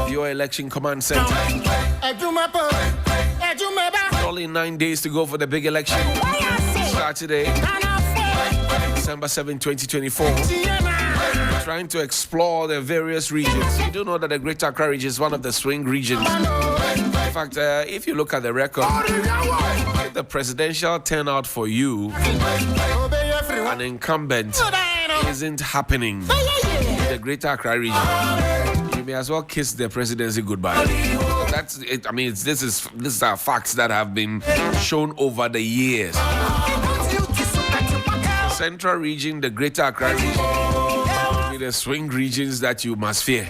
your election command center. Only 9 days to go for the big election. Saturday, December 7, 2024. Trying to explore the various regions. You do know that the Greater Accra region is one of the swing regions. In fact, if you look at the record, the presidential turnout for you, an incumbent, isn't happening in the Greater Accra region. You may as well kiss the presidency goodbye. That's it. I mean, this are facts that have been shown over the years. Central region, the Greater Accra region, the swing regions that you must fear.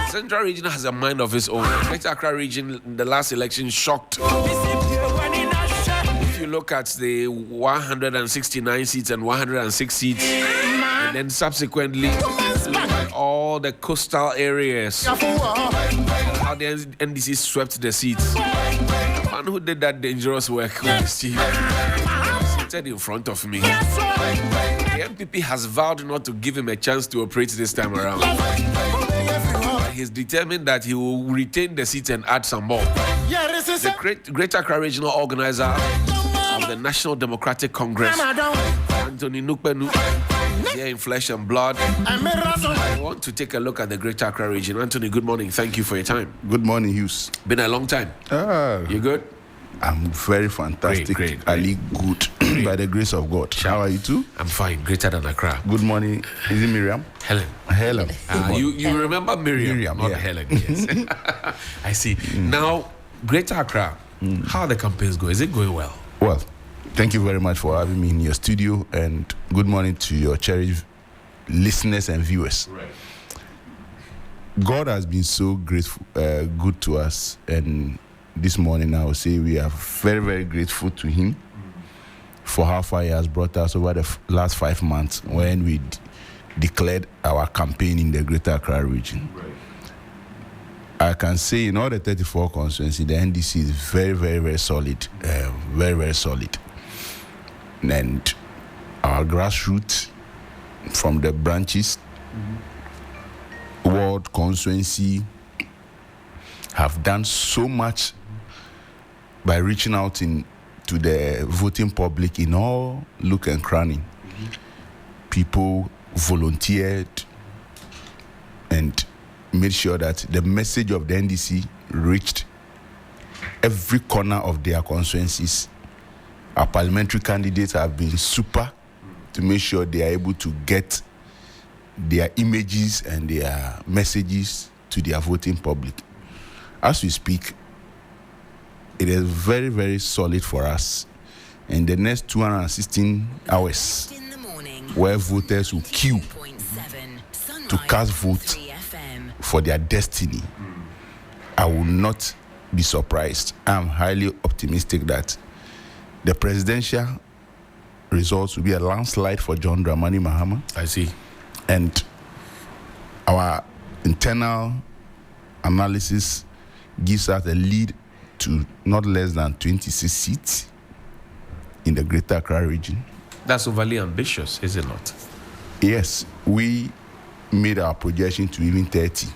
Central region has a mind of its own. The Greater Accra region, the last election shocked. If you look at the 169 seats and 106 seats, and then subsequently all the coastal areas, how the NDC swept the seats. The man who did that dangerous work was Steve, seated in front of me. The MPP has vowed not to give him a chance to operate this time around. He's determined that he will retain the seat and add some more. The Greater Accra Regional Organizer of the National Democratic Congress, Anthony Nukpenu, is here in flesh and blood. I want to take a look at the Greater Accra region. Anthony, good morning. Thank you for your time. Good morning, Hughes. Been a long time. You good? I'm very fantastic. Great. Ali, good. By the grace of God. How are you too? I'm fine. Greater than Accra. Good morning. Is it Miriam? Helen. You remember Miriam, not Helen. Yes. I see. Now, Greater Accra, how are the campaigns going? Is it going well? Well, thank you very much for having me in your studio, and good morning to your cherished listeners and viewers. Right. God has been so grateful, good to us, and this morning I will say we are very, very grateful to Him for how far He has brought us over the last 5 months when we declared our campaign in the Greater Accra region. Right. I can say in all the 34 constituencies, the NDC is very, very, very solid. Very, very solid. And our grassroots from the branches, ward, constituency, have done so much by reaching out to the voting public in all nook and cranny. People volunteered and made sure that the message of the NDC reached every corner of their constituencies. Our parliamentary candidates have been super to make sure they are able to get their images and their messages to their voting public. As we speak, it is very, very solid for us. In the next 216 hours, where voters will queue to cast vote for their destiny, I will not be surprised. I'm highly optimistic that the presidential results will be a landslide for John Dramani Mahama. I see. And our internal analysis gives us a lead to not less than 26 seats in the Greater Accra region. That's overly ambitious, is it not? Yes, we made our projection to even 30.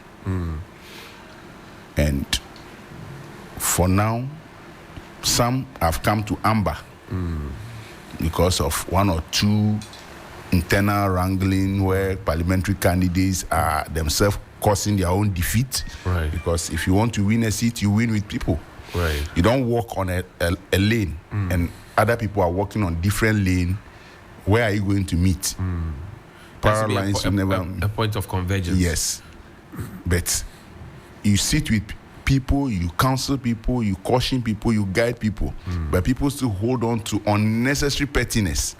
And for now, some have come to amber because of one or two internal wrangling where parliamentary candidates are themselves causing their own defeat. Right. Because if you want to win a seat, you win with people. Right. You don't walk on a lane and other people are walking on different lane. Where are you going to meet? Power lines, a point of convergence. Yes. But you sit with people, you counsel people, you caution people, you guide people. But people still hold on to unnecessary pettiness.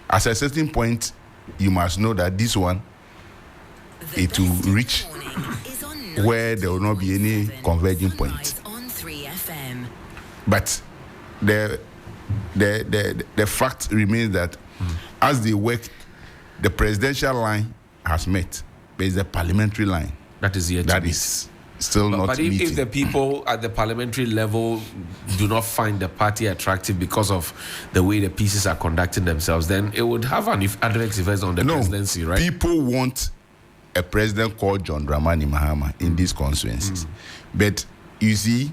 At a certain point, you must know that this one, it will reach where there will not be any converging point. But the fact remains that as they work, the presidential line has met. There is a parliamentary line that is yet that is still not meeting. But if the people at the parliamentary level do not find the party attractive because of the way the pieces are conducting themselves, then it would have an adverse effect on the presidency, right? People want a president called John Dramani Mahama in these constituencies. But you see,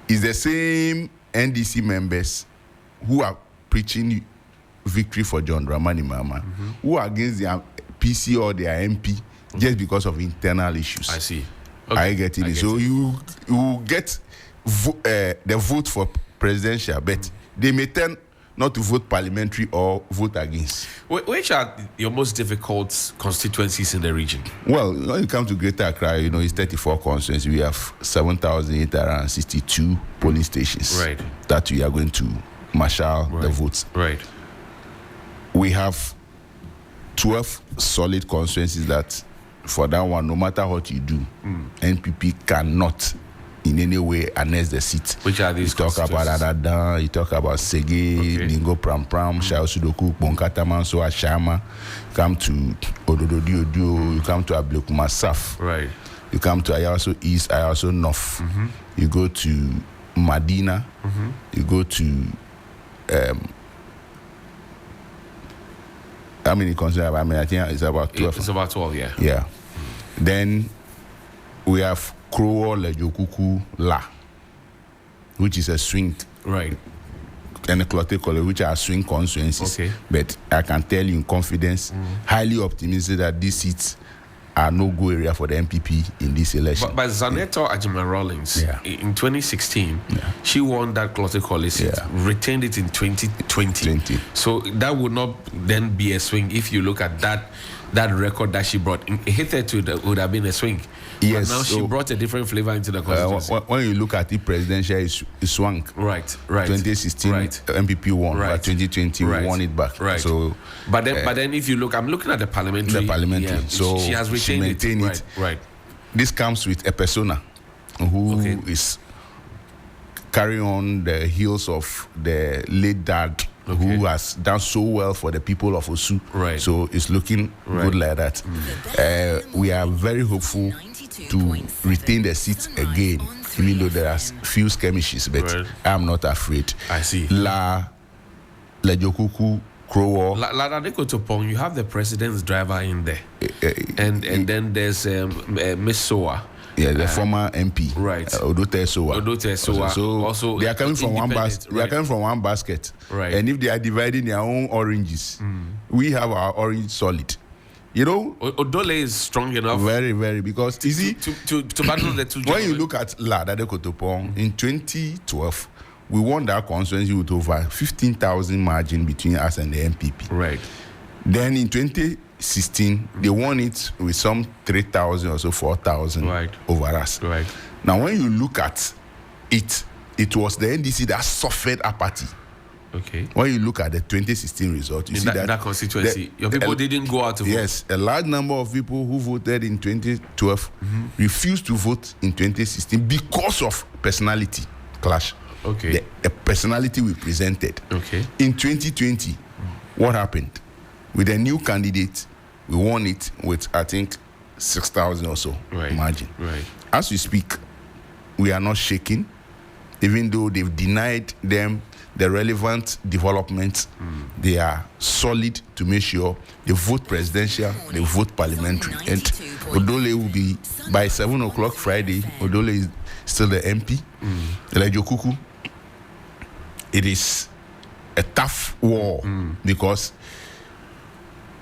it's the same NDC members who are preaching victory for John Dramani Mahama, who are against their PC or their MP just because of internal issues. I see. Okay. I get it. So you get the vote for presidential, but they may tend not to vote parliamentary or vote against. Which are your most difficult constituencies in the region? Well, when you come to Greater Accra, it's 34 constituencies. We have 7,862 polling stations that we are going to marshal the votes. Right. We have 12 solid constituencies that, for that one, no matter what you do, NPP cannot in any way annex the seat. Which are these? You talk about Adada, you talk about Sege, Ningo Pram Pram, Shao Sudoku, Bonkata Manso, Ashama. You come to Ododo Diodio, you come to Ablekuma Saf. Right. You come to Ayaso East, Ayaso North. You go to Madina. You go to how many constituencies? I think it's about 12. It's about 12, yeah. Yeah. Then we have Krowo, Lejokuku, La, which is a swing. Right. And a Clote College, which are swing constituencies. Okay. But I can tell you in confidence, highly optimistic that these seats are no-go area for the MPP in this election. But Zaneto Ajima Rawlings, in 2016, she won that Clote College seat, retained it in 2020. So that would not then be a swing if you look at that record that she brought. Hitherto, that would have been a swing. Yes. But now she brought a different flavor into the constituency. When you look at it, presidential, it swung. Right. 2016, MPP won. But 2020, we won it back. Right. So, but then if you look, I'm looking at the parliamentary. So she has retained it. Right. This comes with a persona who is carrying on the heels of the late dad, who has done so well for the people of Osu. Right. So it's looking good like that. We are very hopeful to retain the seat again, even though there are few skirmishes, but I'm not afraid. I see. Lejokuku, Krowo. Ladadeko Topong, you have the president's driver in there. And then there's Miss Soa. Yeah, the former MP. Right. Odote Soa. So also they are coming from one basket. They are coming from one basket. Right. And if they are dividing their own oranges, we have our orange solid. Odole is strong enough. Very, very, because to battle the two. When you look at Ladadeko Topong in 2012, we won that constituency with over 15,000 margin between us and the MPP. Right. Then in 2016, they won it with some 3,000 or so, 4,000 over us. Right. Now, when you look at it, it was the NDC that suffered apathy. Okay. When you look at the 2016 result, you see that constituency, your people didn't go out to vote. Yes, a large number of people who voted in 2012 refused to vote in 2016 because of personality clash. Okay. The personality we presented. Okay. In 2020, what happened? With a new candidate, we won it with, I think, 6,000 or so margin. Right. As we speak, we are not shaking, even though they've denied them the relevant developments. They are solid to make sure they vote presidential, they vote parliamentary. And Odole will be, by 7 o'clock Friday, Odole is still the MP. Lejokuku, it is a tough war because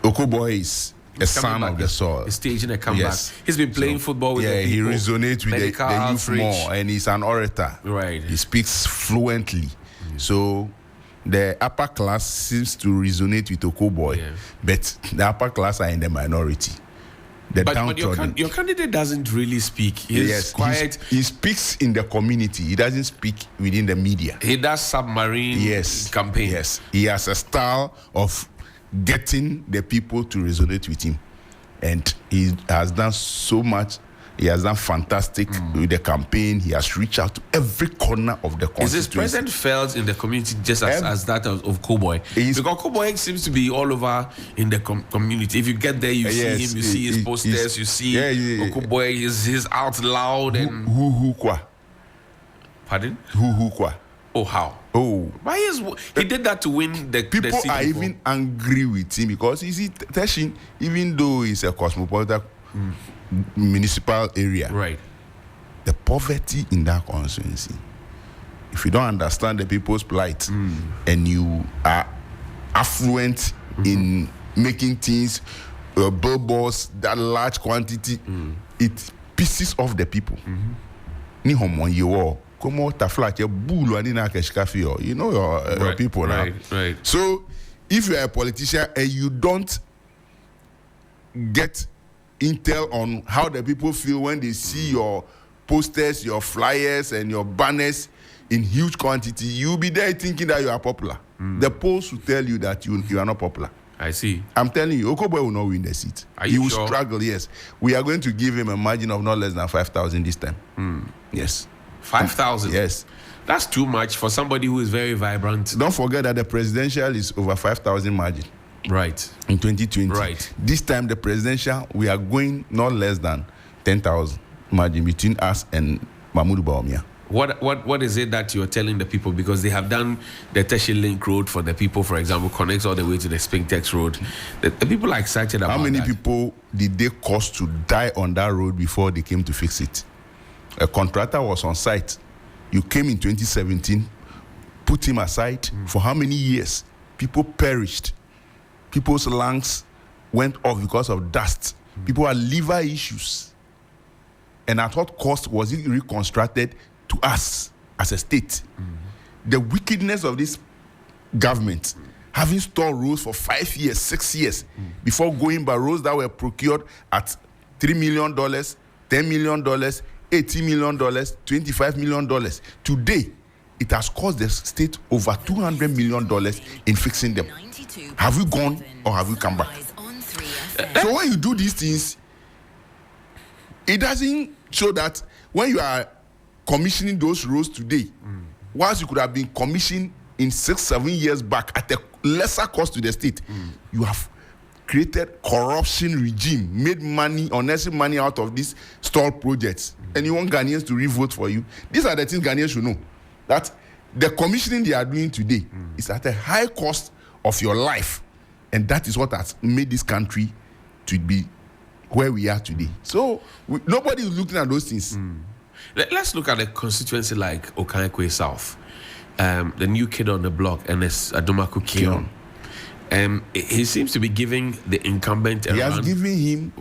Okoboy is a son of the soil. He's staging a comeback. Yes. He's been playing football with the he people. resonates with the youth more, and he's an orator. Right. He speaks fluently. So the upper class seems to resonate with Okoboy, but the upper class are in the minority. But your candidate doesn't really speak. He's quiet. He speaks in the community. He doesn't speak within the media. He does submarine campaign. Yes. He has a style of getting the people to resonate with him. And he has done so much. He has done fantastic with the campaign. He has reached out to every corner of the constituency. Is his presence felt in the community just as that of Cowboy? Because Cowboy seems to be all over in the community. If you get there, you see him, you see his posters, you see Cowboy is out loud and... Who kwa? Pardon? Who kwa? Oh, how? Oh, Why is he did that to win the people the seat are before? even angry with him because you see, Teshin, even though it's a cosmopolitan municipal area, Right. the poverty in that constituency, if you don't understand the people's plight and you are affluent in making things, billboards, that large quantity, it pisses off the people. Ni homo yo como tafla ke bulu ani na keshkafi yo. You know your people now. Right. So if you are a politician and you don't get intel on how the people feel when they see your posters, your flyers, and your banners in huge quantity, you'll be there thinking that you are popular. The polls will tell you that you are not popular. I see. I'm telling you, Okoboy will not win the seat. He will struggle, yes. We are going to give him a margin of not less than 5,000 this time. Yes. 5,000? Yes. That's too much for somebody who is very vibrant. Don't forget that the presidential is over 5,000 margin. Right. In 2020. Right. This time, the presidential, we are going not less than 10,000 margin between us and Mahmoud Bawumia. What is it that you're telling the people? Because they have done the Teshi Link Road for the people, for example, connects all the way to the Spintex Road. The people are excited about How many that. people did they cause to die on that road before they came to fix it? A contractor was on site. You came in 2017, put him aside. For how many years? People perished. People's lungs went off because of dust. People had liver issues. And at what cost was it reconstructed to us as a state? The wickedness of this government, having stored roads for 5 years, 6 years, before going by roads that were procured at $3 million, $10 million, $80 million, $25 million. Today, it has cost the state over $200 million in fixing them. Have we gone or have we come back? So when you do these things, it doesn't show that when you are commissioning those roads today, whilst you could have been commissioned in 6-7 years back at a lesser cost to the state, you have created corruption regime, made money, unnecessary money out of these stalled projects, and you want Ghanaians to re-vote for you. These are the things Ghanaians should know. That the commissioning they are doing today is at a high cost of your life, and that is what has made this country to be where we are today. So nobody is looking at those things. Let's look at a constituency like Okankwe South. The new kid on the block, Ernest Adomaku Keon. He seems to be giving the incumbent a He run. has given him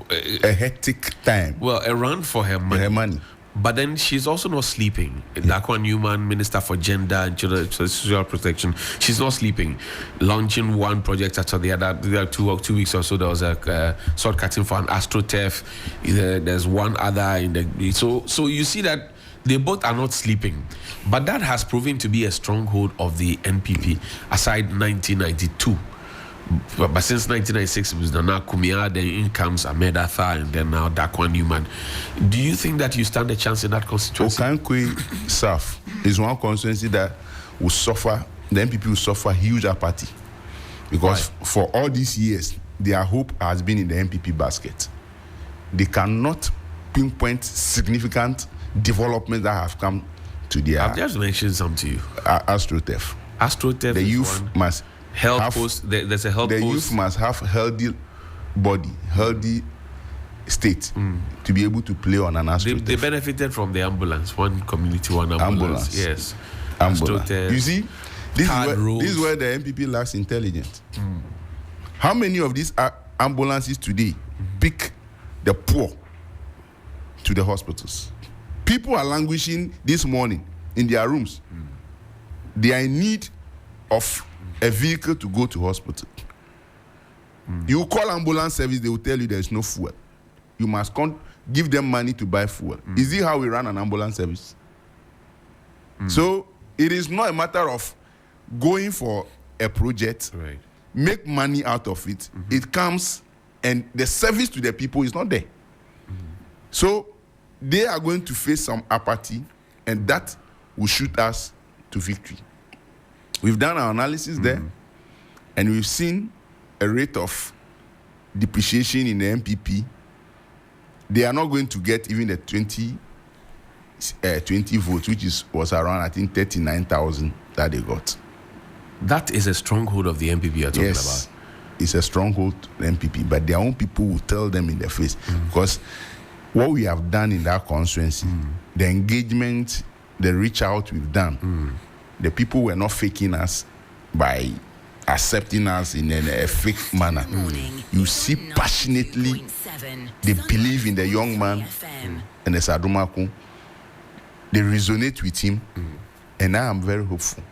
a hectic time. Well, a run for her money. Her money. But then she's also not sleeping. Dakwa Newman, Minister for Gender and Children Social Protection, she's not sleeping. Launching one project after the other. There are 2 weeks or so, there was a sword cutting for an AstroTurf. There's one other in the... So you see that they both are not sleeping. But that has proven to be a stronghold of the NPP, aside 1992. But since 1996, it was Nana Kumia, then in comes Ahmed Athar, and then now Dakwa Newman. Do you think that you stand a chance in that constituency? Okankwe South is one constituency that will suffer, the NPP will suffer huge apathy. Because for all these years, their hope has been in the NPP basket. They cannot pinpoint significant developments that have come to their... I've just mentioned some to you. AstroTurf. AstroTurf The is youth one. must... Health post. There's a health the post. youth must have healthy body, healthy state to be able to play on an AstroTurf. They benefited from the ambulance. One community, one ambulance. Yes. Ambulance. AstroTurf. You see, this is where the NPP lacks intelligence. How many of these ambulances today pick the poor to the hospitals? People are languishing this morning in their rooms. They are in need of a vehicle to go to hospital. You call ambulance service, they will tell you there is no fuel. You must give them money to buy fuel. Is it how we run an ambulance service? So it is not a matter of going for a project, make money out of it. It comes and the service to the people is not there. So they are going to face some apathy, and that will shoot us to victory. We've done our analysis there, and we've seen a rate of depreciation in the MPP. They are not going to get even the 20 20 votes, which was around, I think, 39,000 that they got. That is a stronghold of the MPP you're talking about. It's a stronghold MPP, but their own people will tell them in the face. Because what we have done in that constituency, the engagement, the reach out we've done, the people were not faking us by accepting us in a fake manner. You see passionately they believe in the young man and the Sadumaku. They resonate with him, and I am very hopeful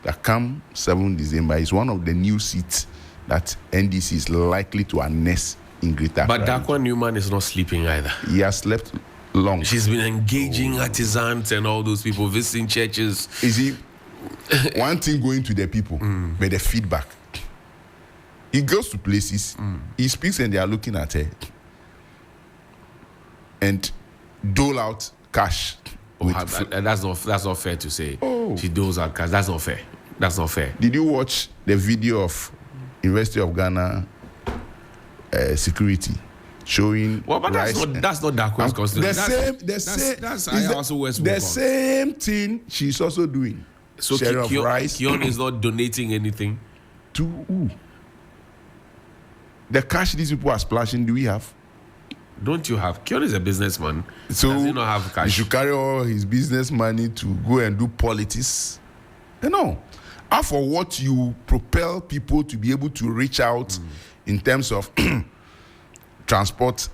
that come 7 December is one of the new seats that NDC is likely to annex in Greater Accra. But Dakwa Newman is not sleeping either. He has slept long. She's been engaging artisans and all those people, visiting churches. Is he one thing going to the people, but the feedback. He goes to places, he speaks and they are looking at her and dole out cash. That's not fair to say. She doles out cash. That's not fair. That's not fair. Did you watch the video of University of Ghana security showing? Well, but that's not Dakwa's constituency. That's also West the same thing she's also doing. So Kion is not donating anything to who? The cash these people are splashing, do we have? Don't you have? Kion is a businessman. So does he not have cash? He should carry all his business money to go and do politics. No. And for what you propel people to be able to reach out in terms of transport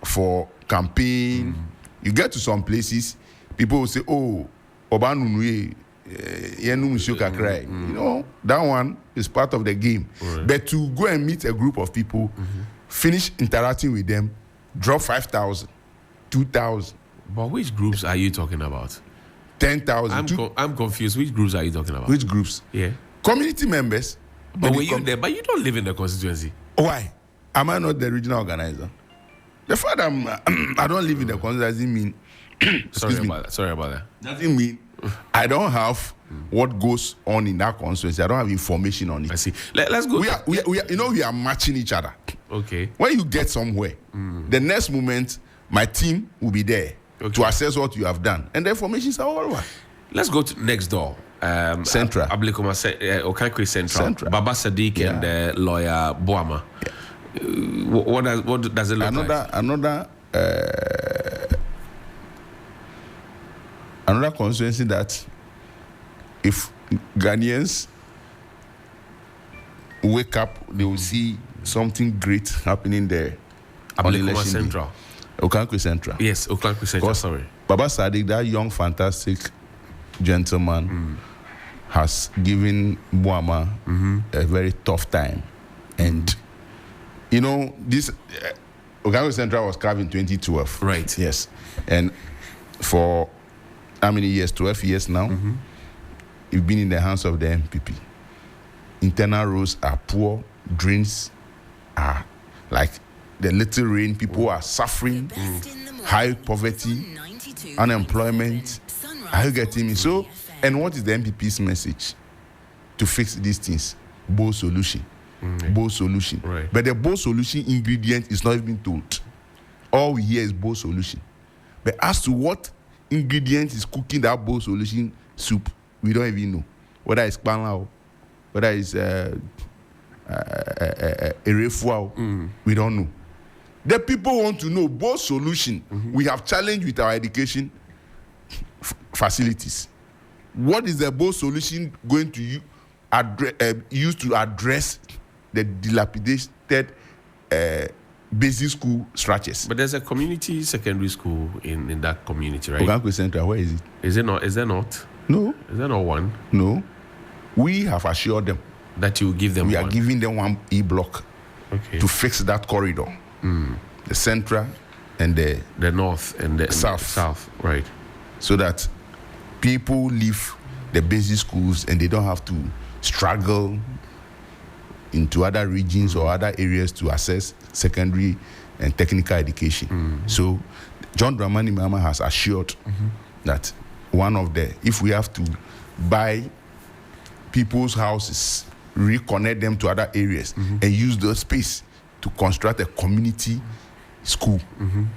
for campaign. You get to some places, people will say, oh, Obanunwe, you know, that one is part of the game. Right. But to go and meet a group of people, finish interacting with them, drop 5,000, 2,000. But which groups are you talking about? 10,000. I'm confused. Which groups are you talking about? Which groups? Yeah. Community members. But were you there? But you don't live in the constituency. Why? Am I not the regional organizer? The fact that I don't live in the constituency doesn't mean. Sorry about that. Doesn't mean I don't have what goes on in that constituency. I don't have information on it. I see. Let's go. We are matching each other. Okay. When you get somewhere, the next moment, my team will be there to assess what you have done, and the information is all over. Let's go to next door. Central. Ablikoma Okankwe Central. Baba Sadiq and lawyer Boama. Yeah. What does it look like? Another constituency that if Ghanaians wake up, they will see something great happening there. Ablikoma Central. Okankwe Central. Yes, Okankwe Central. Sorry. Baba Sadiq, that young, fantastic gentleman, has given Boama a very tough time. And, you know, this Okankwe Central was carved in 2012. Right. Yes. And for how many years? 12 years now. You've been in the hands of the MPP. Internal roads are poor. Drains are like the little rain. People are suffering. High poverty, unemployment. Are you getting me? So, and what is the MPP's message to fix these things? Bold solution. Bold solution. Right. But the bold solution ingredient is not even told. All we hear is bold solution. But as to what ingredient is cooking that bowl solution soup, we don't even know. Whether it's kpanlao, whether it's erefuao, we don't know. The people want to know both solution. We have challenged with our education facilities. What is the both solution going to use to address the dilapidated basic school structures? But there's a community secondary school in that community, right? Okankwe Central, where is it? Is it not? Is there not? No. Is there not one? No. We have assured them that you give them we one. Are giving them one E-block to fix that corridor. The central and the north and the south, right? So that people leave the basic schools and they don't have to struggle into other regions or other areas to access secondary and technical education. So John Dramani Mahama has assured that if we have to buy people's houses, reconnect them to other areas and use the space to construct a community school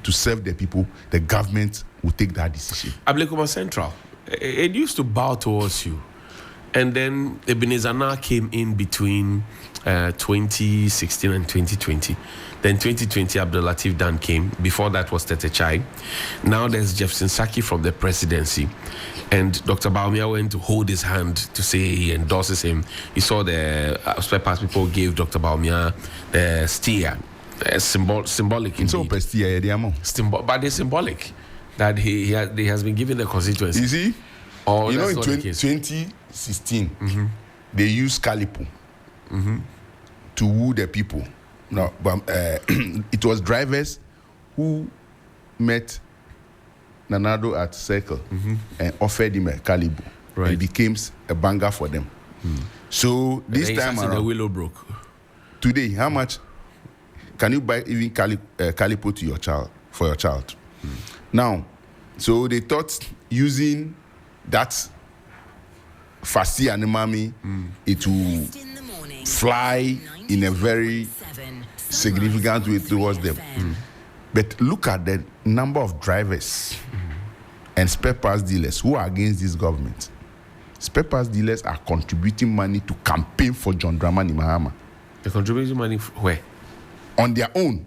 to serve the people, the government will take that decision. Ablekuma Central, it used to bow towards you. And then Ebenezer now came in between 2016 and 2020. Then 2020, Abdul Latif Dan came. Before that was Tete Chai. Now there's Jefferson Saki from the presidency. And Dr. Baumia went to hold his hand to say he endorses him. You saw the spare parts people gave Dr. Baumia the steer. Symbolic indeed. But they're symbolic that he has been given the constituency. You see? Oh, you know, in 2016, they used Calipo to woo the people. No, but it was drivers who met Nanado at Circle and offered him a Calibo. Right. And became a banger for them. So this time around, the willow broke. Today, how much can you buy even Calipo to your child for your child? Now, so they thought using that Fasi and Mami, it will fly in a very significant way towards them. But look at the number of drivers and spare parts dealers who are against this government. Spare parts dealers are contributing money to campaign for John Dramani Mahama. They're contributing money where? On their own,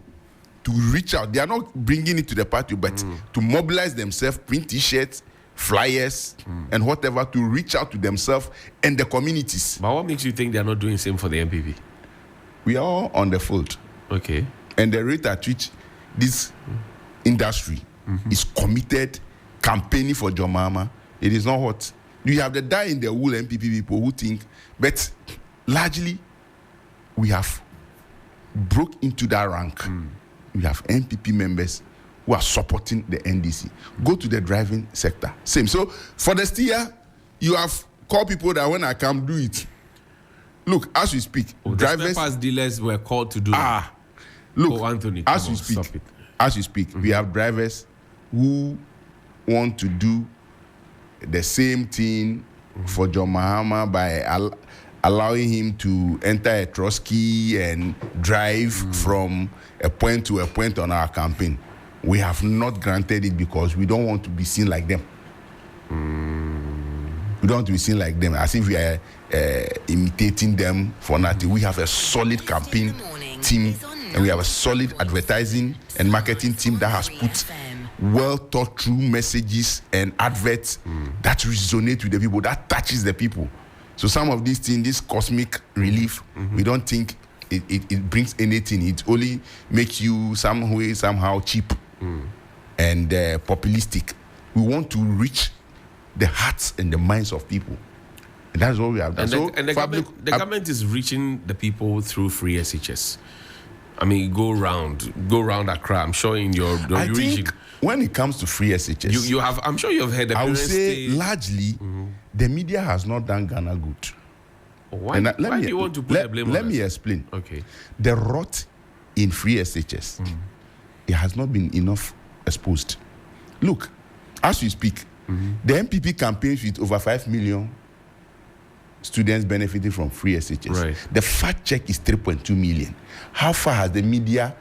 to reach out. They are not bringing it to the party, but to mobilize themselves, print T-shirts, flyers, and whatever, to reach out to themselves and the communities. But what makes you think they are not doing the same for the MPP? We are all on the fold. Okay. And the rate at which this industry is committed, campaigning for John Mahama, it is not what. You have the die in the wool MPP people who think, but largely we have broke into that rank. We have MPP members who are supporting the NDC. Go to the driving sector. Same. So for the steer, you have called people that when I come, do it. Look, as we speak, drivers. The spare parts dealers were called to do it. Look, Anthony, as we speak, we have drivers who want to do the same thing for John Mahama by allowing him to enter a Trotsky and drive from a point to a point on our campaign. We have not granted it because we don't want to be seen like them. We don't want to be seen like them, as if we are imitating them for nothing. We have a solid campaign team, and we have a solid advertising and marketing team that has put well thought through messages and adverts that resonate with the people, that touches the people. So some of these things, this cosmic relief, we don't think it brings anything. It only makes you somehow cheap and populistic. We want to reach the hearts and the minds of people. And that's what we have done. And the government is reaching the people through free SHS. I mean, go round Accra. I'm sure in your I region. think when it comes to free SHS, you have. I'm sure you have heard. I would say largely, the media has not done Ghana good. Why do you want to put the blame on us? Let me explain. Okay. The rot in free SHS, it has not been enough exposed. Look, as we speak, the MPP campaigns with over 5 million students benefiting from free SHS. Right. The fact check is 3.2 million. How far has the media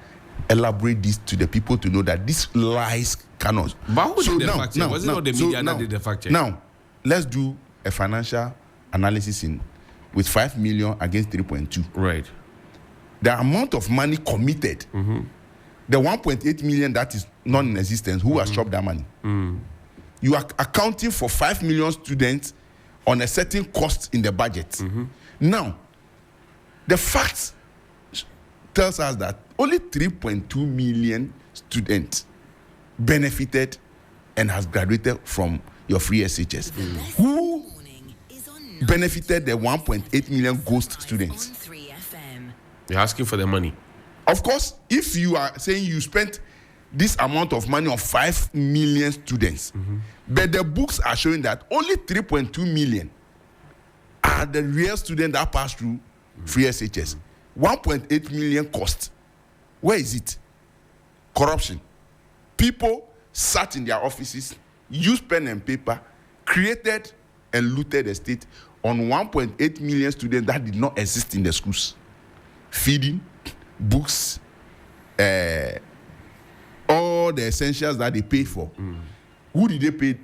elaborated this to the people to know that these lies cannot? But who did the fact check? Was it not the media that did the fact check? Now, let's do a financial analysis with 5 million against 3.2. Right. The amount of money committed, the 1.8 million that is non-existent, who has chopped that money? You are accounting for 5 million students on a certain cost in the budget. Now, the facts tells us that only 3.2 million students benefited and has graduated from your free SHS. Who benefited the 1.8 million ghost students? You're asking for the money. Of course, if you are saying you spent this amount of money on 5 million students, but the books are showing that only 3.2 million are the real students that pass through free SHS. 1.8 million cost. Where is it? Corruption. People sat in their offices, used pen and paper, created and looted the state on 1.8 million students that did not exist in the schools. Feeding, books, all the essentials that they paid for. Who did they pay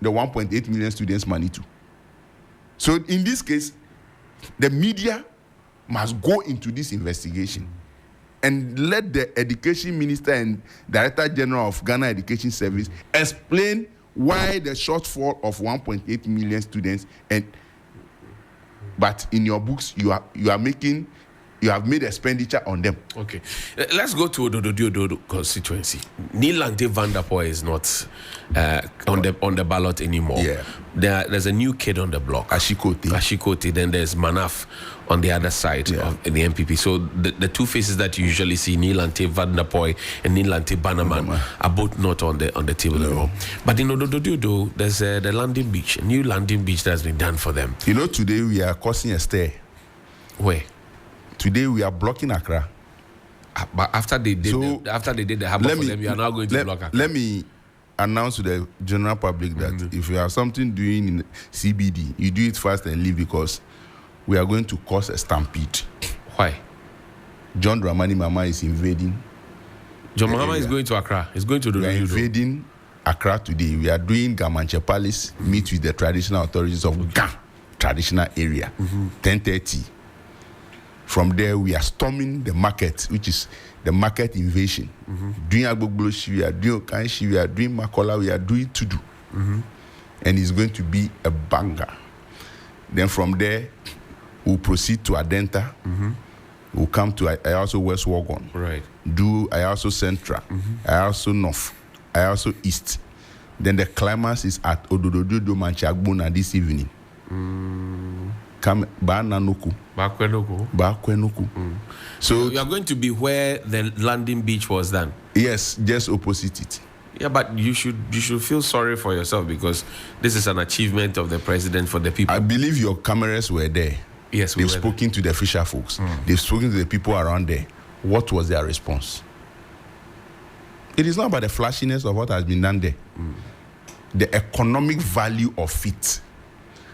the 1.8 million students money to? So in this case, the media must go into this investigation and let the education minister and director general of Ghana Education Service explain why the shortfall of 1.8 million students. But in your books, you have made expenditure on them. Okay, let's go to Ododo constituency. Nilante Van der Poel is not on the ballot anymore. Yeah. There's a new kid on the block, Ashikoti. Then there's Manaf on the other side of the MPP. So the two faces that you usually see, Nilante Van der Poel and Nilante Bannerman, are both not on the table anymore. But in Ododo, there's the landing beach, a new landing beach that has been done for them. You know, today we are causing a stir. Where? Today we are blocking Accra. But after they did the harbor for them, you are now going to block Accra. Let me announce to the general public that if you have something doing in CBD, you do it fast and leave, because we are going to cause a stampede. Why? John Dramani Mama is invading. John Mahama is going to Accra. He's going to do. We are invading Accra today. We are doing Gamanche Palace, meet with the traditional authorities of Ga traditional area, 10:30. From there, we are storming the market, which is the market invasion. Doing Agbogboshi, we are doing Okanshi, we are doing Makola, we are doing Tudu. And it's going to be a banger. Then from there, we'll proceed to Adenta. We'll come to Ayaso West Wagon. Right. Do Ayaso Central, Ayaso North, Ayaso East. Then the climax is at Odododo Manchagbona this evening. Come Bakwenuku. So you are going to be where the landing beach was done. Yes, just opposite it. Yeah, but you should feel sorry for yourself, because this is an achievement of the president for the people. I believe your cameras were there. Yes, they've spoken to the fisher folks. They've spoken to the people around there. What was their response? It is not about the flashiness of what has been done there. The economic value of it,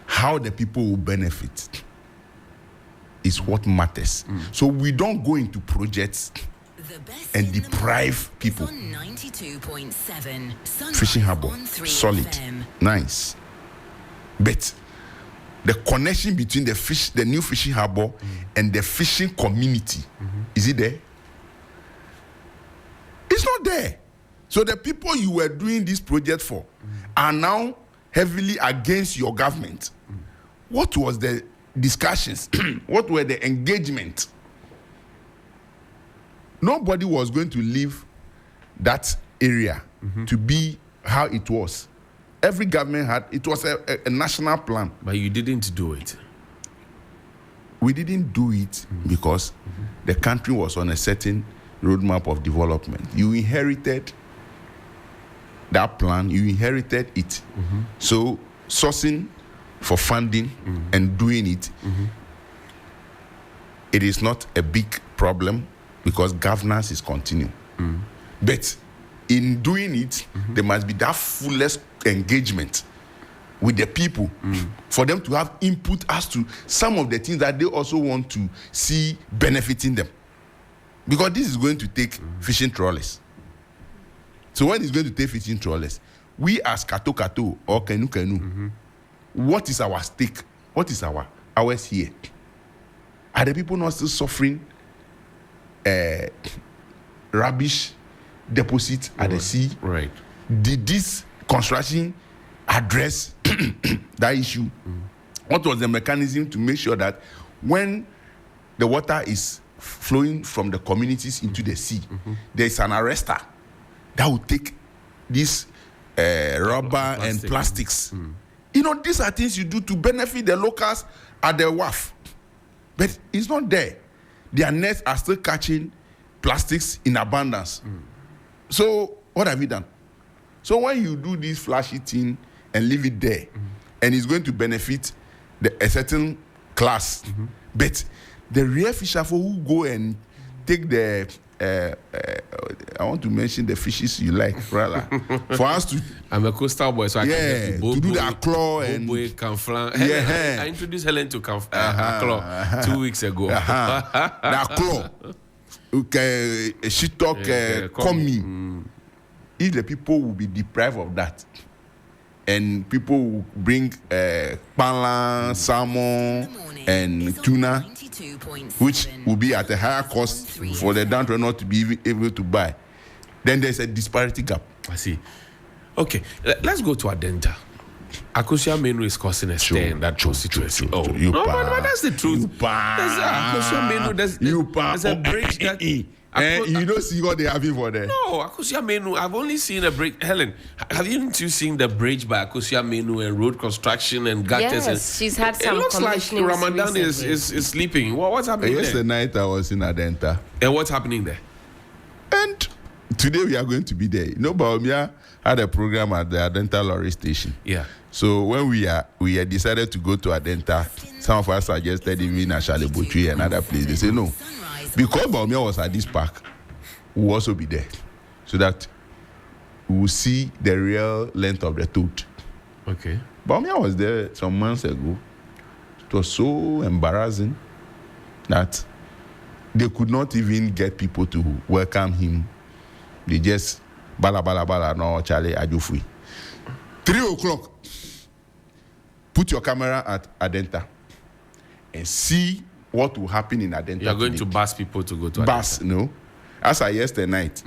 how the people will benefit, is what matters. So we don't go into projects and deprive people. Fishing harbor, solid, nice. But the connection between the new fishing harbor and the fishing community, is it there? It's not there. So the people you were doing this project for are now heavily against your government. What was the discussions? What were the engagement? Nobody was going to leave that area to be how it was. Every government it was a national plan. But you didn't do it. We didn't do it because the country was on a certain roadmap of development. You inherited that plan, you inherited it. So sourcing for funding and doing it, it is not a big problem, because governance is continuing. But in doing it, there must be that fullest engagement with the people for them to have input as to some of the things that they also want to see benefiting them. Because this is going to take fishing trawlers. So when it's going to take fishing trawlers, we as Kato or Kenu, what is our stake? What is ours here? Are the people not still suffering rubbish deposit at the sea? Right. Did this construction address that issue? What was the mechanism to make sure that when the water is flowing from the communities into the sea, there is an arrestor that will take this rubber and plastics? You know, these are things you do to benefit the locals at the wharf. But it's not there. Their nets are still catching plastics in abundance. So what have you done? So when you do this flashy thing and leave it there, and it's going to benefit a certain class, but the real fisher who go and take the I want to mention the fishes you like, rather, for us to. I'm a coastal boy, so I can to do the claw and Canflan. Yeah, I introduced Helen to claw 2 weeks ago. The claw, shitok, komi. if the people will be deprived of that, and people will bring pala, salmon, and tuna, which will be at a higher cost for the downtrodden not to be able to buy, then there's a disparity gap. I see. Okay, let's go to Adenta. Akosia Menu is causing a stir in that constituency. But that's the truth. Akosia Menu, there's a bridge that... you don't see what they're having for there. No, Akosia Menu, I've only seen a bridge. Helen, have you seen the bridge by Akosia Menu and road construction and gutters? Yes, she's had some. It looks like Ramadan is sleeping. What's happening there? Yesterday night I was in Adenta. And what's happening there? And today we are going to be there. You know, Baumia had a program at the Adenta lorry station. Yeah. So when we had decided to go to Adenta, some of us suggested even Ashale Botri and other place. They say no. Because Baumia was at this park, we'll also be there. So that we will see the real length of the toad. Okay. Baumia was there some months ago. It was so embarrassing that they could not even get people to welcome him. They just bala no Charlie Ajufui. 3:00. Put your camera at Adenta and see what will happen in Adenta. You are going to bus people to go to Adenta. Bus, no. As I yesterday night,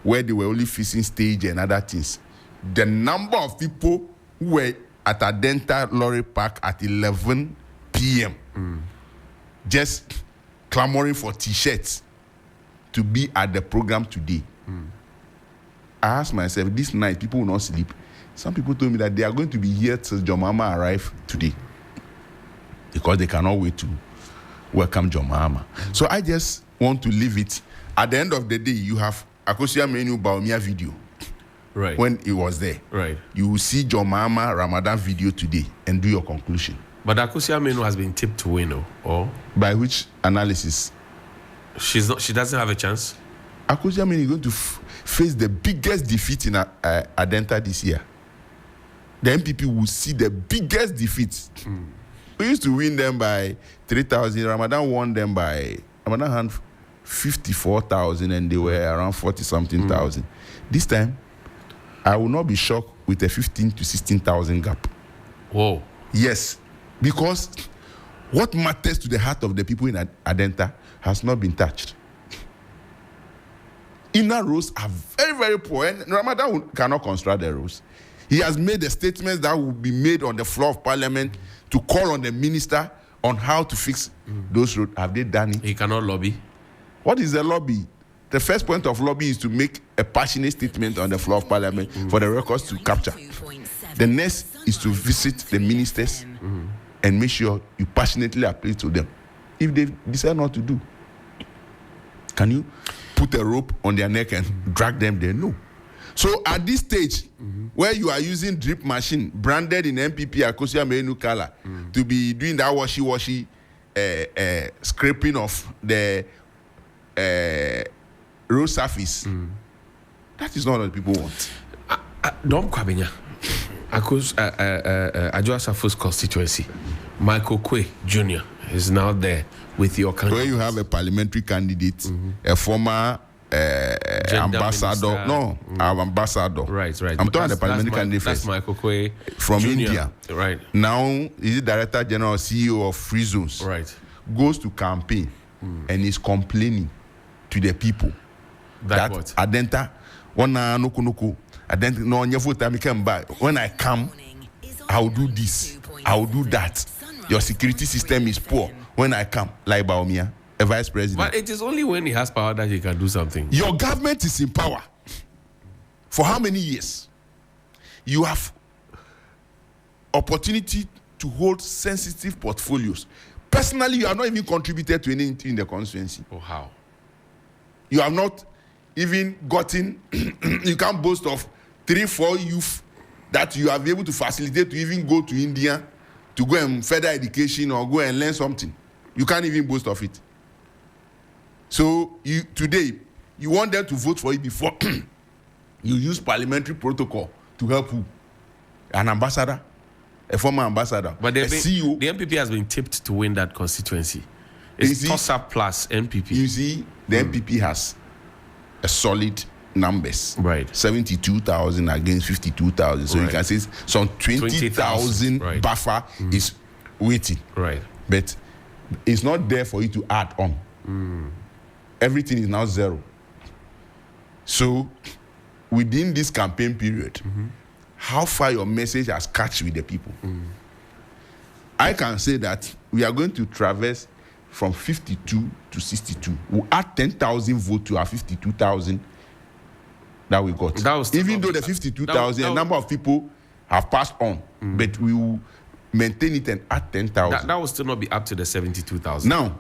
where they were only fixing stage and other things. The number of people who were at Adenta Lorry Park at 11 p.m. Just clamoring for T-shirts to be at the program today. I asked myself, this night people will not sleep. Some people told me that they are going to be here till Jomama arrive today because they cannot wait to welcome Jomama. So I just want to leave it. At the end of the day, you have Akosia Menu Baumia video. Right. When it was there. Right. You will see Jomama Ramadan video today and do your conclusion. But Akosia Menu has been tipped to win, or? By which analysis? She doesn't have a chance? Akosia Menu is going to face the biggest defeat in Adenta this year. The MPP will see the biggest defeat. We used to win them by 3,000. Ramadan won them by... Ramadan had 54,000 and they were around 40-something thousand. This time, I will not be shocked with a 15 to 16,000 gap. Whoa. Yes. Because what matters to the heart of the people in Adenta has not been touched. Inner roads are very, very poor. And Ramadan cannot construct the roads. He has made the statements that will be made on the floor of parliament to call on the minister on how to fix those roads. Have they done it? He cannot lobby. What is the lobby? The first point of lobby is to make a passionate statement on the floor of parliament for the records to capture. The next is to visit the ministers and make sure you passionately appeal to them. If they decide not to do, can you put a rope on their neck and drag them there? No. So at this stage, where you are using drip machine branded in MPP Akosia Menu color to be doing that washy scraping of the road surface, that is not what people want. Dom Kwabenya, Adwoa Safo's constituency, Michael Kwe Jr. is now there with your candidate. Where you have a parliamentary candidate, a former ambassador, ambassador. Right. I'm talking the parliamentary candidate first. That's Michael Kwe from Jr. India. Right. Now he's the director general, CEO of Free Zones. Right. Goes to campaign and is complaining to the people that what? Adenta, Adenta, no, when I come, I'll do this, I'll do that. Your security system is poor. When I come, like Baumia, a vice president. But it is only when he has power that he can do something. Your government is in power. For how many years? You have opportunity to hold sensitive portfolios. Personally, you have not even contributed to anything in the constituency. Oh, how? You have not even gotten, you can't boast of 3-4 youth that you have been able to facilitate to even go to India to go and further education or go and learn something. You can't even boast of it. So today, you want them to vote for you before you use parliamentary protocol to help who? An ambassador? A former ambassador? But a CEO? The MPP has been tipped to win that constituency. It's toss-up plus MPP. You see, the MPP has a solid numbers. Right. 72,000 against 52,000. So you can say some 20,000 right. buffer is waiting. Right. But it's not there for you to add on. Everything is now zero. So within this campaign period, how far your message has catched with the people. I can say that we are going to traverse from 52 to 62. We'll add 10,000 votes to our 52,000 that we got. Even though the 52,000, a number of people have passed on, but we will maintain it and add 10,000. That will still not be up to the 72,000. Now,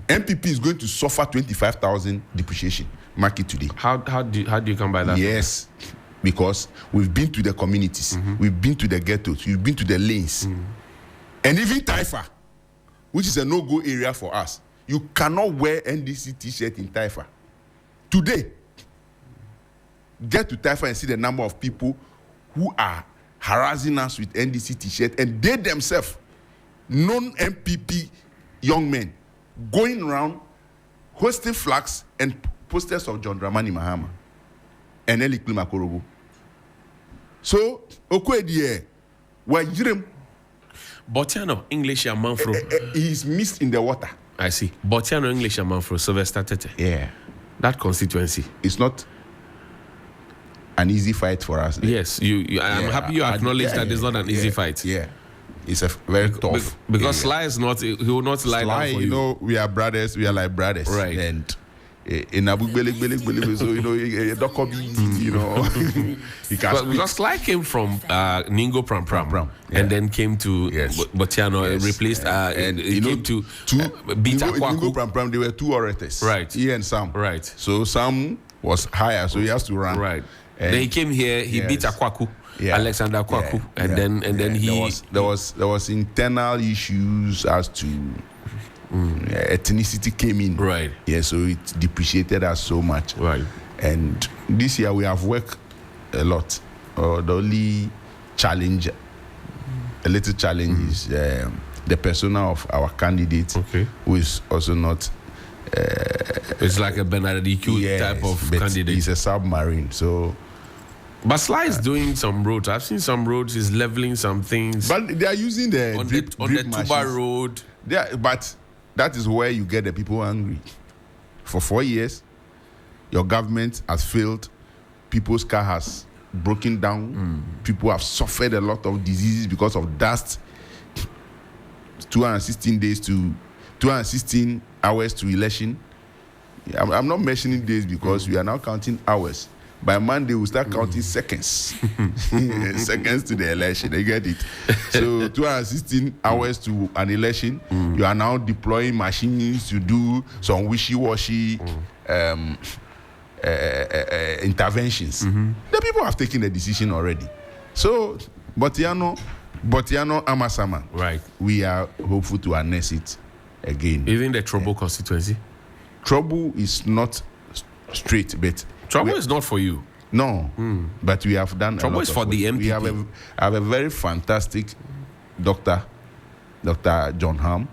MPP is going to suffer 25,000 depreciation. Mark it today. How do you come by that? Yes, because we've been to the communities, we've been to the ghettos, we've been to the lanes, and even Taifa, which is a no-go area for us. You cannot wear NDC t-shirt in Taifa. Today, get to Taifa and see the number of people who are harassing us with NDC t-shirt, and they themselves, non-MPP young men, going around hosting flags and posters of John Dramani Mahama and Eli Klimakorogo. So, Okwedie, where Jirim, Botiano, English and Manfro. He is missed in the water. I see. Botiano, English and Manfro, Sylvester Tete. Yeah. That constituency. It's not an easy fight for us. Yes, I'm happy you acknowledge that it's not an easy fight. Yeah. It's a very tough. Because Sly is not, he will not lie down for you. You know, we are brothers, we are like brothers. Right. And in Abu Belik, so you know, you know, he can because Sly came from Ningo Pram Pram, and then came to Botiano, replaced, and he came to beat Akwaku. Ningo Pram Pram, there were two orators. Right. He and Sam. Right. So Sam was higher, so he has to run. Right. And then he came here, he beat Akwaku. Yeah. Alexander Kwaku, and then he there was internal issues as to ethnicity came in, right? Yeah, so it depreciated us so much, right? And this year we have worked a lot. The only challenge, a little challenge, is the persona of our candidate, who is also not. It's like a Benedict type of candidate. He's a submarine, so. But Sly is doing some roads. I've seen some roads. He's leveling some things. But they are using the drip Tuba road. Yeah, but that is where you get the people angry. For 4 years, your government has failed. People's car has broken down. People have suffered a lot of diseases because of dust. 216 hours to election. I'm not mentioning days because we are now counting hours. By Monday, we'll start counting seconds. Seconds to the election. You get it? So 216 hours to an election. You are now deploying machines to do some wishy-washy interventions. The people have taken the decision already. So, Botiano Amasama. Right. We are hopeful to harness it again. Even the Trouble constituency? Trouble is not straight, but... Trouble is not for you. No, but we have done. Trouble is for the MPP. We have a very fantastic Dr. John Ham,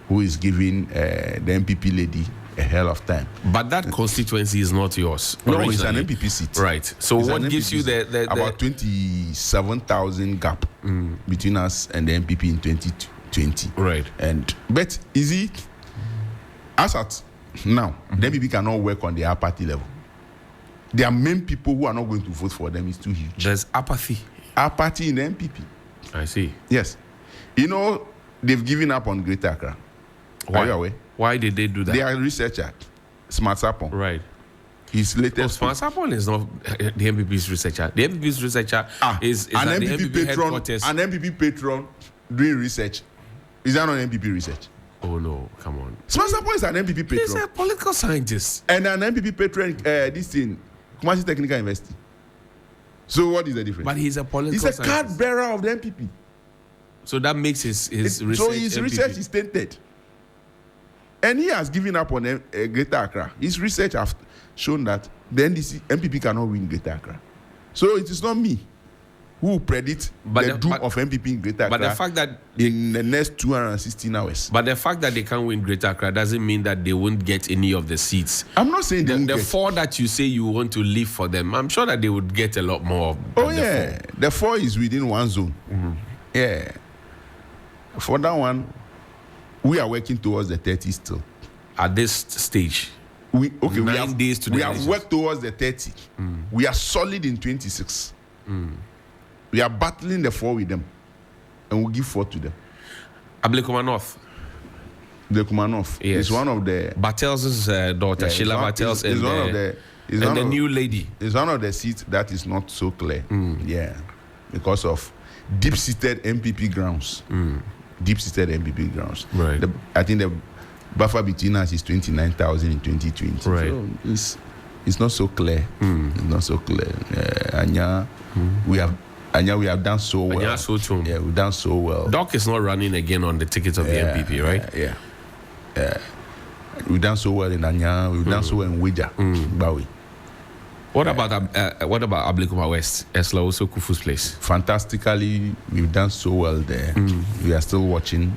who is giving the MPP lady a hell of time. But that constituency is not yours. No, it's an MPP seat. Right. So it's what gives you the about 27,000 gap between us and the MPP in 2020? Right. But is it as at now? The MPP cannot work on their party level. Their main people who are not going to vote for them is too huge. There's apathy. Apathy in the MPP. I see. Yes. You know, they've given up on Greater Accra. Why? Are you aware? Why did they do that? They are researcher, Smart Sapon. Right. His latest. Smart Sapon is not the MPP's researcher. The MPP's researcher is an at MPP the MPP patron. headquarters. An MPP patron doing research. Is that not MPP research? Oh no, come on. Smart Sapon is an MPP patron. He's a political scientist. And an MPP patron, this thing, Kumasi Technical University. So what is the difference? But he's a political scientist. He's a card bearer of the MPP. So that makes his research. So his research is tainted. And he has given up on Greater Accra. His research has shown that the NDC, MPP cannot win Greater Accra. So it is not me who predict the doom of MPP in Greater Accra. But the fact that in the next 216 hours. But the fact that they can't win Greater Accra doesn't mean that they won't get any of the seats. I'm not saying the 4 that you say you want to leave for them, I'm sure that they would get a lot more. Oh yeah, the 4 is within one zone. Yeah. For that one, we are working towards the 30 still. At this stage. We 9 days to the have worked towards the 30. We are solid in 26. We are battling the 4 with them, and we'll give 4 to them. Ablekuma North. Ablekuma North is one of the Bartels' daughter, Sheila Bartels, and the new lady. It's one of the seats that is not so clear. Yeah, because of deep-seated MPP grounds. Deep-seated MPP grounds. Right. I think the buffer between us is 29,000 in 2020. Right. So it's not so clear. It's not so clear. Anya, we have done so well. Yeah, we've done so well. Doc is not running again on the ticket of the MPP, right? Yeah. We've done so well in Anya. We've done so well in Wija, Bawi. What about Ablekuma West, Esla also Kufu's place? Fantastically, we've done so well there. We are still watching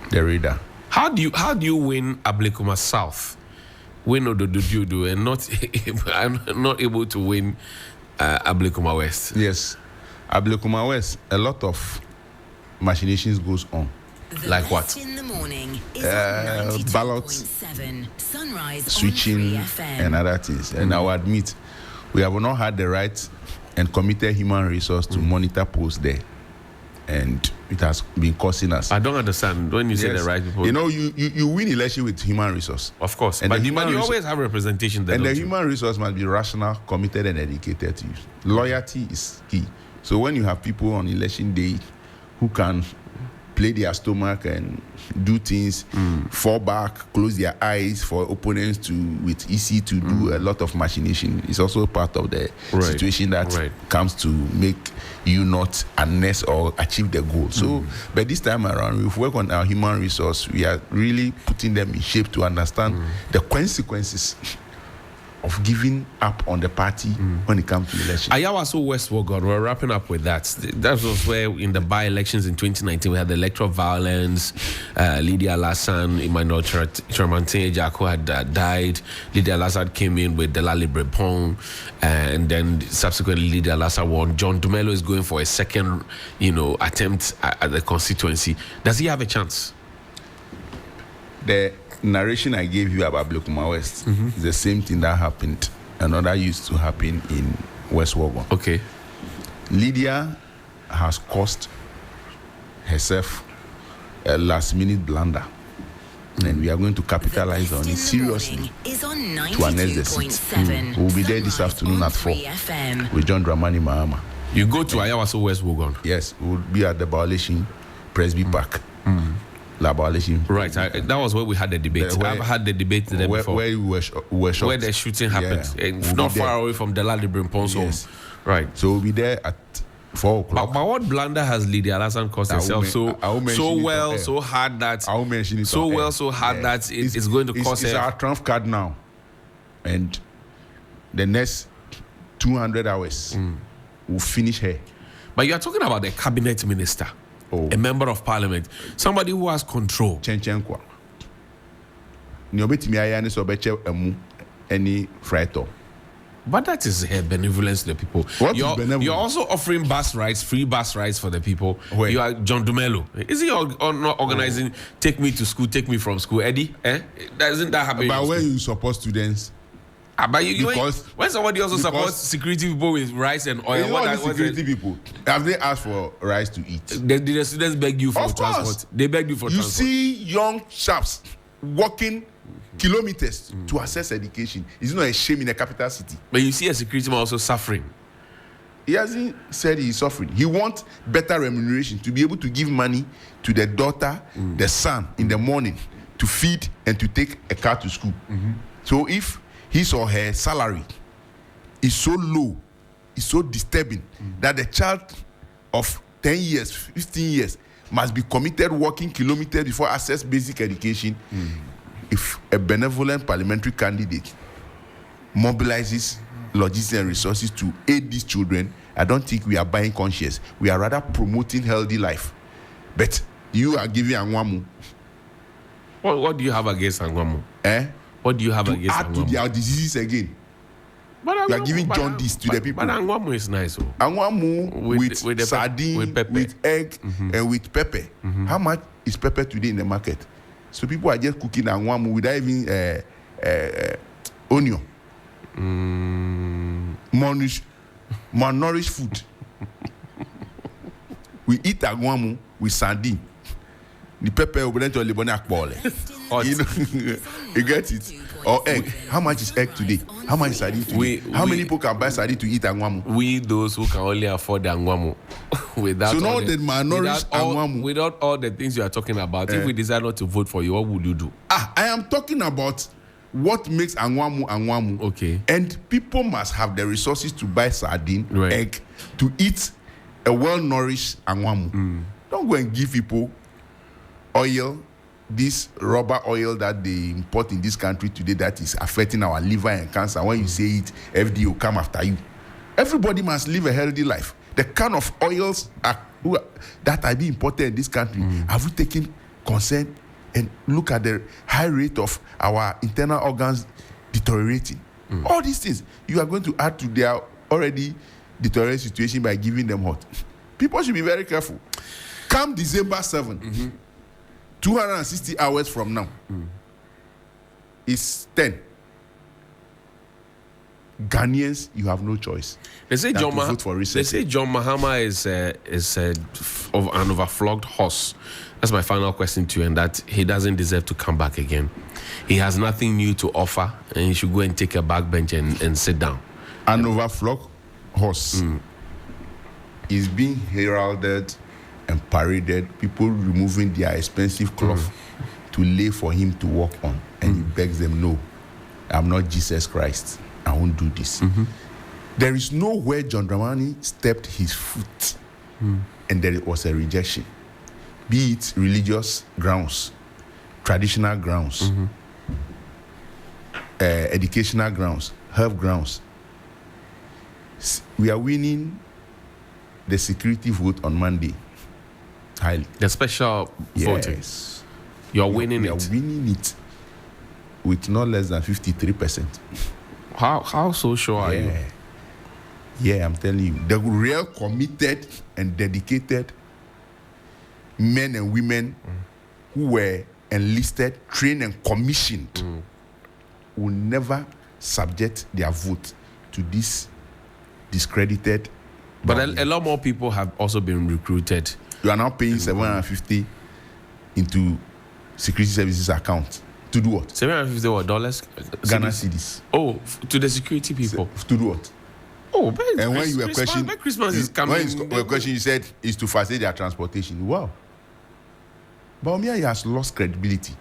the radar. How do you win Ablekuma South? Win Ododudu and not able to win Ablekuma West? Yes, Ablekuma West. A lot of machinations goes on. Like what? In the morning is ballot Sunrise switching and other things. And I will admit, we have not had the right and committed human resource to monitor posts there, and it has been causing us. I don't understand when you say the right people. You know, you win election with human resource. Of course, and but you always have representation there. And the human resource must be rational, committed, and educated to you. Loyalty is key. So when you have people on election day who can play their stomach and do things, fall back, close their eyes for opponents to with EC to do a lot of machination, it's also part of the situation that comes to make you not harness or achieve the goal. So, but this time around, we've worked on our human resource. We are really putting them in shape to understand the consequences of giving up on the party when it comes to election. Ayawaso West Wogon, we're wrapping up with that. That was where in the by-elections in 2019 we had the electoral violence. Lydia Lassan, Emmanuel Tramante Jaco had died. Lydia Lassan came in with Dela Librepong, and then subsequently Lydia Lassan won. John Dumelo is going for a second, attempt at the constituency. Does he have a chance? The narration I gave you about Ablekuma West is the same thing that happened, another used to happen in West Wogon. Okay. Lydia has caused herself a last-minute blunder, and we are going to capitalize on it seriously to annex the seat. We'll be there this afternoon at 4 with John Dramani Mahama. You go to Ayawaso West Wogon? Yes, we'll be at the Violation Presby Park. Right, that was where we had the debate. I've had the debate there before. Where we were shot. Where the shooting happened. Yeah. Not far away from Dela Librepong's home. Right. So we'll be there at 4 o'clock. But what blunder has Lydia Lassan caused herself so hard that I will mention it that it's going to cause it's our trump card now. And the next 200 hours we'll finish her. But you are talking about the cabinet minister. A member of parliament, somebody who has control. But that is her benevolence to the people. You're also offering free bus rides for the people. Where? You are John Dumelo. Is he not organizing take me to school, take me from school? Eddie? Doesn't that happen? But when you support students, but when somebody also supports security people with rice and oil, what security people have they asked for rice to eat? Did the students beg you for transport? They begged you for transport. You see young chaps walking kilometers to access education. It's not a shame in a capital city. But you see a security man also suffering. He hasn't said he's suffering. He wants better remuneration to be able to give money to the daughter, the son in the morning to feed and to take a car to school. So if his or her salary is so low, is so disturbing that the child of 10 years, 15 years must be committed walking kilometers before access basic education. If a benevolent parliamentary candidate mobilizes logistics and resources to aid these children, I don't think we are buying conscious. We are rather promoting healthy life. But you are giving Angwamu. What do you have against Angwamu? What do you have against add Angwamu? to their diseases again? You are giving jaundice to the people. But Angwamu is nice. Angwamu with the sardine, with egg, and with pepper. How much is pepper today in the market? So people are just cooking Angwamu without even onion. Malnourished food. We eat Angwamu with sardine. The pepper will be to Libona Akbole. You get it? Or egg. How much is egg today? How much is sardine today? How many people can buy sardine to eat Angwamu? We those who can only afford the Angwamu. Without so now the malnourished Angwamu. Without all the things you are talking about, if we decide not to vote for you, what would you do? I am talking about what makes Angwamu. Okay. And people must have the resources to buy sardine, right, egg, to eat a well-nourished Angwamu. Don't go and give people oil, this rubber oil that they import in this country today that is affecting our liver and cancer. When you say it, FDA will come after you. Everybody must live a healthy life. The kind of oils that are being imported in this country, have we taken concern and look at the high rate of our internal organs deteriorating? All these things, you are going to add to their already deteriorating situation by giving them what? People should be very careful. Come December 7, 260 hours from now, it's 10. Ghanaians, you have no choice. They say John Mahama is an overflogged horse. That's my final question to you, and that he doesn't deserve to come back again. He has nothing new to offer, and he should go and take a backbench and sit down. An overflogged horse is being heralded and paraded, people removing their expensive cloth to lay for him to walk on. And he begs them, no, I'm not Jesus Christ. I won't do this. There is nowhere John Dramani stepped his foot and there was a rejection. Be it religious grounds, traditional grounds, educational grounds, health grounds. We are winning the security vote on Monday. Highly. The special voting. Yes. You're winning it. We are winning it with not less than 53%. How so sure are you? Yeah, I'm telling you. The real committed and dedicated men and women who were enlisted, trained, and commissioned will never subject their vote to this discredited. But a lot more people have also been recruited. You are now paying $750 into security services account. To do what? $750 what? Dollars? Ghana cedis. Oh, to the security people. To do what? Oh, and when you were questioning, Christmas is coming. When you were questioning, you said is to facilitate their transportation. Wow. Baumia has lost credibility.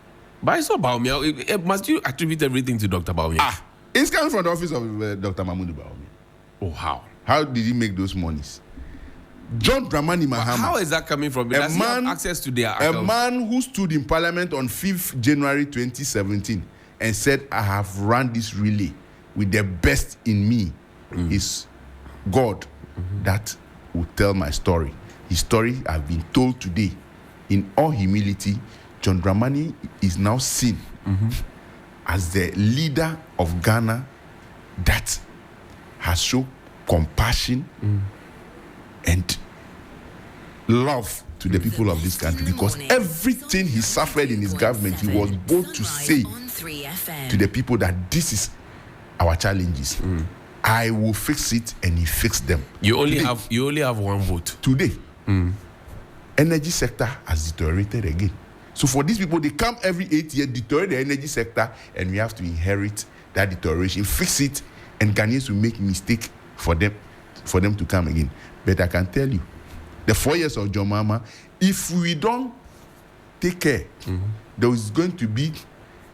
But it's not Baumia. Must you attribute everything to Dr. Baumia? It's coming from the office of Dr. Mahmoud Baumia. Oh, how? How did he make those monies? John Dramani Mahama. How is that coming from? Does he have access to their accounts? A man who stood in Parliament on 5th January 2017 and said, I have run this relay with the best in me is God that will tell my story. His story has been told today. In all humility, John Dramani is now seen as the leader of Ghana that has shown compassion and love to the people of this country, because everything he suffered in his government, he was bold to say to the people that this is our challenges. I will fix it, and he fixed them. You only have one vote today. Energy sector has deteriorated again. So for these people, they come every 8 years, deteriorate the energy sector, and we have to inherit that deterioration, fix it, and Ghanaians will make mistake for them to come again. But I can tell you, the 4 years of John Mahama, if we don't take care, there is going to be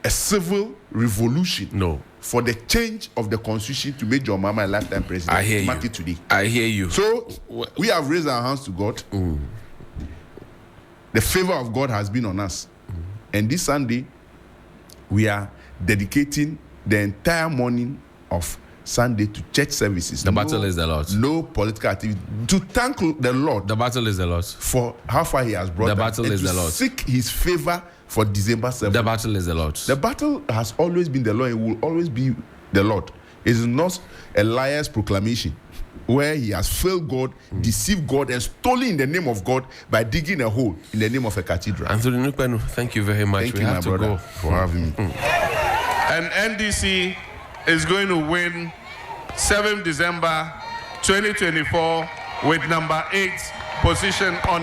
a civil revolution for the change of the constitution to make John Mahama a lifetime president. I hear you. Mark it today. I hear you. So we have raised our hands to God. The favor of God has been on us. And this Sunday, we are dedicating the entire morning of Sunday to church services. The battle is the Lord. No political activity. To thank the Lord. The battle is the Lord. For how far He has brought The us. battle is to the Lord. Seek His favor for December 7th. The battle is the Lord. The battle has always been the Lord. It will always be the Lord. It is not a liar's proclamation where he has failed God, deceived God, and stolen in the name of God by digging a hole in the name of a cathedral. Anthony Nukpenu, thank you very much. Thank we you, have my to brother, go. for having me. And NDC is going to win 7th December 2024 with number 8 position on the